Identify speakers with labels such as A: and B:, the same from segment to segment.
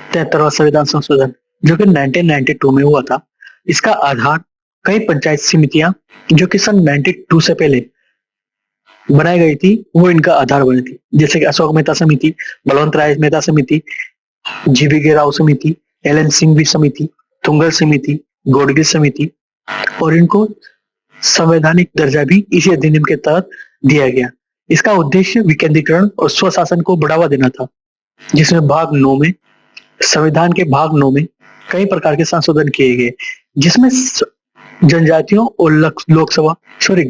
A: 73वां संविधान संशोधन जो कि 1992 में हुआ था, इसका आधार कई पंचायत समितियां जो कि सन 92 से पहले बनाई गई थी, वो इनका आधार बनी थी। जैसे कि अशोक मेहता समिति, बलवंत राय मेहता समिति, जीवीके राव समिति, एल.एन. सिंघवी समिति, तुंगल समिति, गौडगिल समिति, और इनको संवैधानिक दर्जा भी इसी अधिनियम के तहत दिया गया। इसका उद्देश्य विकेंद्रीकरण और स्वशासन को बढ़ावा देना था, जिसमें भाग 9 में, संविधान के भाग 9 में कई प्रकार के संशोधन किए गए, जिसमें जनजातियों और लोकसभा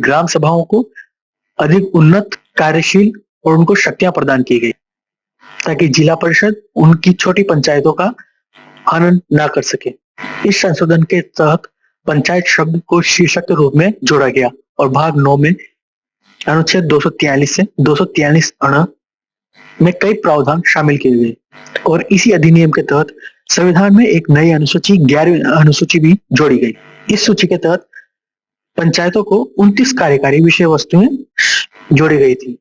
A: ग्राम सभाओं को अधिक उन्नत, कार्यशील और उनको शक्तियां प्रदान की गई, ताकि जिला परिषद उनकी छोटी पंचायतों का हनन ना कर सके। इस संशोधन के तहत पंचायत शब्द को शीर्षक के रूप में जोड़ा गया और भाग 9 में अनुच्छेद 243 से 243 अण में कई प्रावधान शामिल किए गए, और इसी अधिनियम के तहत संविधान में एक नई अनुसूची 11वीं अनुसूची भी जोड़ी गई। इस सूची के तहत पंचायतों को 29 कार्यकारी विषय वस्तुएं जोड़ी गई थी।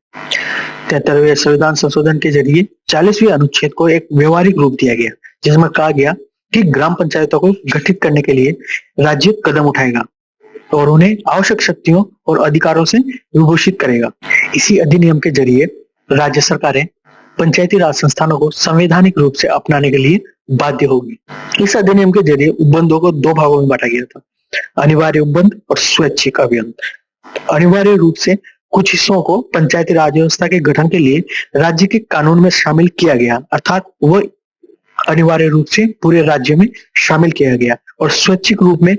A: 73वें संविधान संशोधन के जरिए 40वें अनुच्छेद को एक व्यवहारिक रूप दिया गया, जिसमें कहा गया कि ग्राम पंचायतों को गठित करने के लिए राज्य कदम उठाएगा और उन्हें आवश्यक शक्तियों और अधिकारों से विभूषित करेगा। इसी अधिनियम के जरिए राज्य सरकारें पंचायती राज संस्थानों को संवैधानिक रूप से अपनाने के लिए बाध्य होगी। इस अधिनियम के जरिए उपबंधों को 2 भागों में बांटा गया था, अनिवार्य उपबंध और स्वैच्छिक अभिबंध। अनिवार्य रूप से कुछ हिस्सों को पंचायती राज व्यवस्था के गठन के लिए राज्य के कानून में शामिल किया गया, अर्थात वो अनिवार्य रूप से पूरे राज्य में शामिल किया गया, और स्वैच्छिक रूप में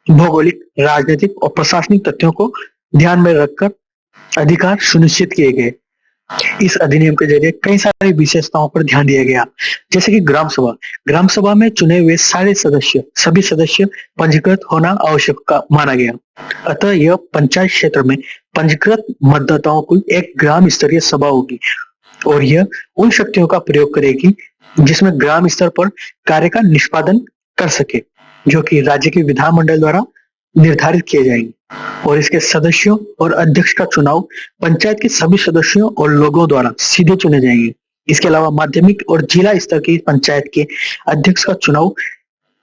A: भौगोलिक, राजनीतिक और प्रशासनिक तथ्यों को ध्यान में रखकर अधिकार सुनिश्चित किए गए। इस अधिनियम के जरिए कई सारी विशेषताओं पर ध्यान दिया गया, जैसे कि ग्राम सभा में चुने हुए सभी सदस्य पंजीकृत होना आवश्यक माना गया। अतः यह पंचायत क्षेत्र में पंजीकृत मतदाताओं की एक ग्राम स्तरीय सभा होगी, और यह उन शक्तियों का प्रयोग करेगी जिसमें ग्राम स्तर पर कार्य का निष्पादन कर सके, जो कि राज्य के विधानमंडल द्वारा निर्धारित किए जाएंगे, और इसके सदस्यों और अध्यक्ष का चुनाव पंचायत के सभी सदस्यों और लोगों द्वारा सीधे चुने जाएंगे। इसके अलावा माध्यमिक और जिला स्तर की पंचायत के अध्यक्ष का चुनाव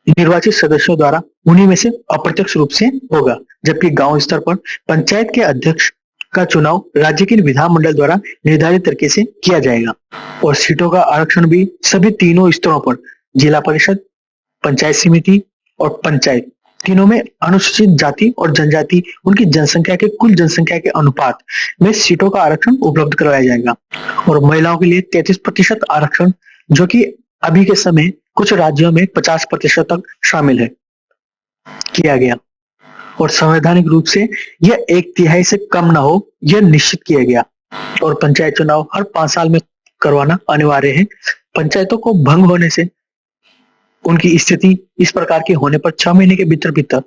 A: निर्वाचित सदस्यों द्वारा उन्हीं में से अप्रत्यक्ष रूप से होगा, जबकि गांव स्तर पर पंचायत के अध्यक्ष का चुनाव राज्य के विधानमंडल द्वारा निर्धारित तरीके से किया जाएगा। और सीटों का आरक्षण भी सभी तीनों स्तरों पर, जिला परिषद, पंचायत समिति और पंचायत, तीनों में अनुसूचित जाति और जनजाति उनकी जनसंख्या के कुल जनसंख्या के अनुपात में सीटों का आरक्षण उपलब्ध करवाया जाएगा। और महिलाओं के लिए 33% आरक्षण, जो कि अभी के समय कुछ राज्यों में 50% तक शामिल है, किया गया। और संवैधानिक रूप से यह 1/3 से कम ना हो, यह निश्चित किया गया। और पंचायत चुनाव हर 5 साल में करवाना अनिवार्य है। पंचायतों को भंग होने से उनकी स्थिति इस प्रकार के होने पर 6 महीने के भीतर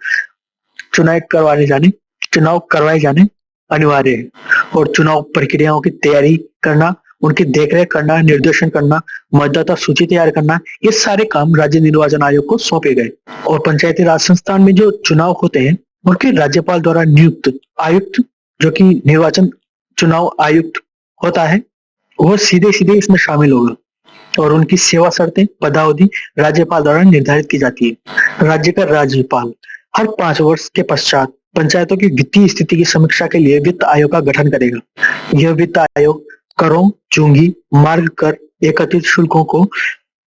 A: चुनाव करवाए जाने अनिवार्य है। और चुनाव प्रक्रियाओं की तैयारी करना, उनकी देखरेख करना, निर्देशन करना, मतदाता सूची तैयार करना, ये सारे काम राज्य निर्वाचन आयोग को सौंपे गए। और पंचायती राज संस्थान में जो चुनाव होते हैं उनके राज्यपाल द्वारा नियुक्त आयुक्त, जो कि निर्वाचन चुनाव आयुक्त होता है, वो सीधे इसमें शामिल होगा, और उनकी सेवा शर्तें, पदावधि राज्यपाल द्वारा निर्धारित की जाती है। राज्य का राज्यपाल हर 5 वर्ष के पश्चात पंचायतों की वित्तीय स्थिति की समीक्षा के लिए वित्त आयोग का गठन करेगा। यह वित्त आयोग करों, चुंगी, मार्ग कर, एकत्रित शुल्कों को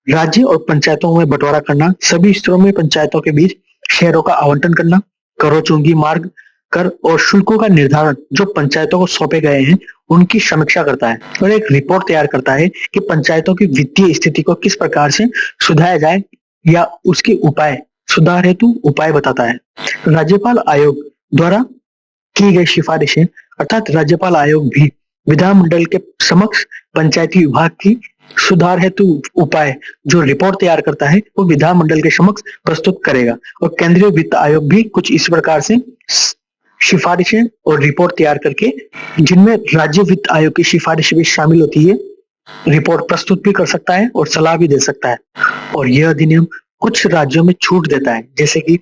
A: राज्य और पंचायतों में बंटवारा करना, सभी स्तरों में पंचायतों के बीच शेयरों का आवंटन करना, करों, चुंगी, मार्ग कर और शुल्कों का निर्धारण जो पंचायतों को सौंपे गए हैं उनकी समीक्षा करता है, और एक रिपोर्ट तैयार करता है कि पंचायतों की वित्तीय स्थिति को किस प्रकार से सुधारा जाए, या उसके उपाय, सुधार हेतु उपाय बताता है। राज्यपाल आयोग द्वारा की गई सिफारिशें, अर्थात राज्यपाल आयोग भी विधानमंडल के समक्ष पंचायती विभाग की सुधार हेतु उपाय जो रिपोर्ट तैयार करता है वो विधानमंडल के समक्ष प्रस्तुत करेगा। और केंद्रीय वित्त आयोग भी कुछ इस प्रकार से सिफारिशें और रिपोर्ट तैयार करके, जिनमें राज्य वित्त आयोग की सिफारिश भी शामिल होती है, रिपोर्ट प्रस्तुत भी कर सकता है और सलाह भी दे सकता है। और यह अधिनियम कुछ राज्यों में छूट देता है, जैसे कि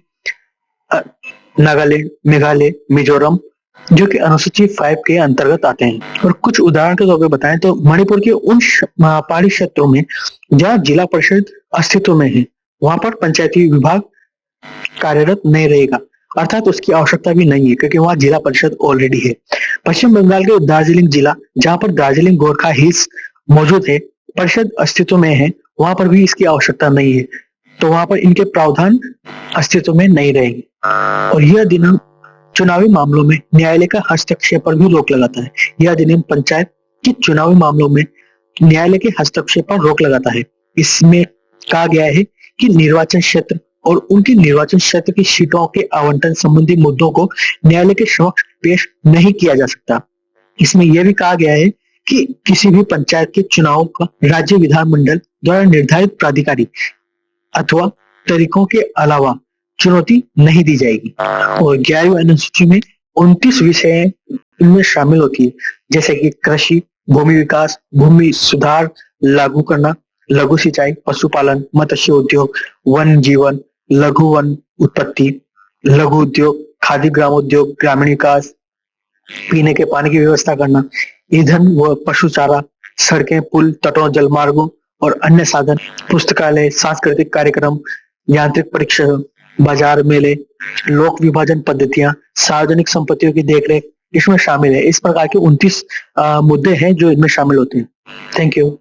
A: नागालैंड, मेघालय, मिजोरम, जो कि अनुसूची 5 के अंतर्गत आते हैं। और कुछ उदाहरण के तौर पर बताएं तो मणिपुर के उन पहाड़ी क्षेत्रों में जहाँ जिला परिषद अस्तित्व में है वहां पर पंचायती विभाग कार्यरत नहीं रहेगा, अर्थात उसकी आवश्यकता भी नहीं है क्योंकि वहां जिला परिषद ऑलरेडी है। पश्चिम बंगाल के दार्जिलिंग जिला जहां पर दार्जिलिंग गोरखा हिल्स मौजूद है, परिषद अस्तित्व में है, वहां पर भी इसकी आवश्यकता नहीं है, तो वहां पर इनके प्रावधान अस्तित्व में नहीं रहेंगे। और यह अधिनियम चुनावी मामलों में न्यायालय का हस्तक्षेप पर भी रोक लगाता है। यह अधिनियम पंचायत के चुनावी मामलों में न्यायालय के हस्तक्षेप पर रोक लगाता है। इसमें कहा गया है कि निर्वाचन क्षेत्र और उनके निर्वाचन क्षेत्र की सीटों के आवंटन संबंधी मुद्दों को न्यायालय के समक्ष पेश नहीं किया जा सकता। इसमें यह भी कहा गया है कि किसी भी पंचायत के चुनाव का राज्य विधानमंडल द्वारा निर्धारित प्राधिकारी अथवा तरीकों के अलावा चुनौती नहीं दी जाएगी। और 11वीं अनुसूची में 29 विषय इनमें शामिल होती है, जैसे कि कृषि, भूमि विकास, भूमि सुधार लागू करना, लघु सिंचाई, पशुपालन, मत्स्य उद्योग, वन जीवन, लघु वन उत्पत्ति, लघु उद्योग, खादी ग्रामोद्योग, ग्रामीण विकास, पीने के पानी की व्यवस्था करना, ईंधन व पशु चारा, सड़कें, पुल, तटों, जलमार्गों और अन्य साधन, पुस्तकालय, सांस्कृतिक कार्यक्रम, यांत्रिक परीक्षण, बाजार मेले, लोक विभाजन पद्धतियां, सार्वजनिक संपत्तियों की देखरेख इसमें शामिल है। इस प्रकार के 29 मुद्दे हैं जो इनमें शामिल होते हैं। Thank you.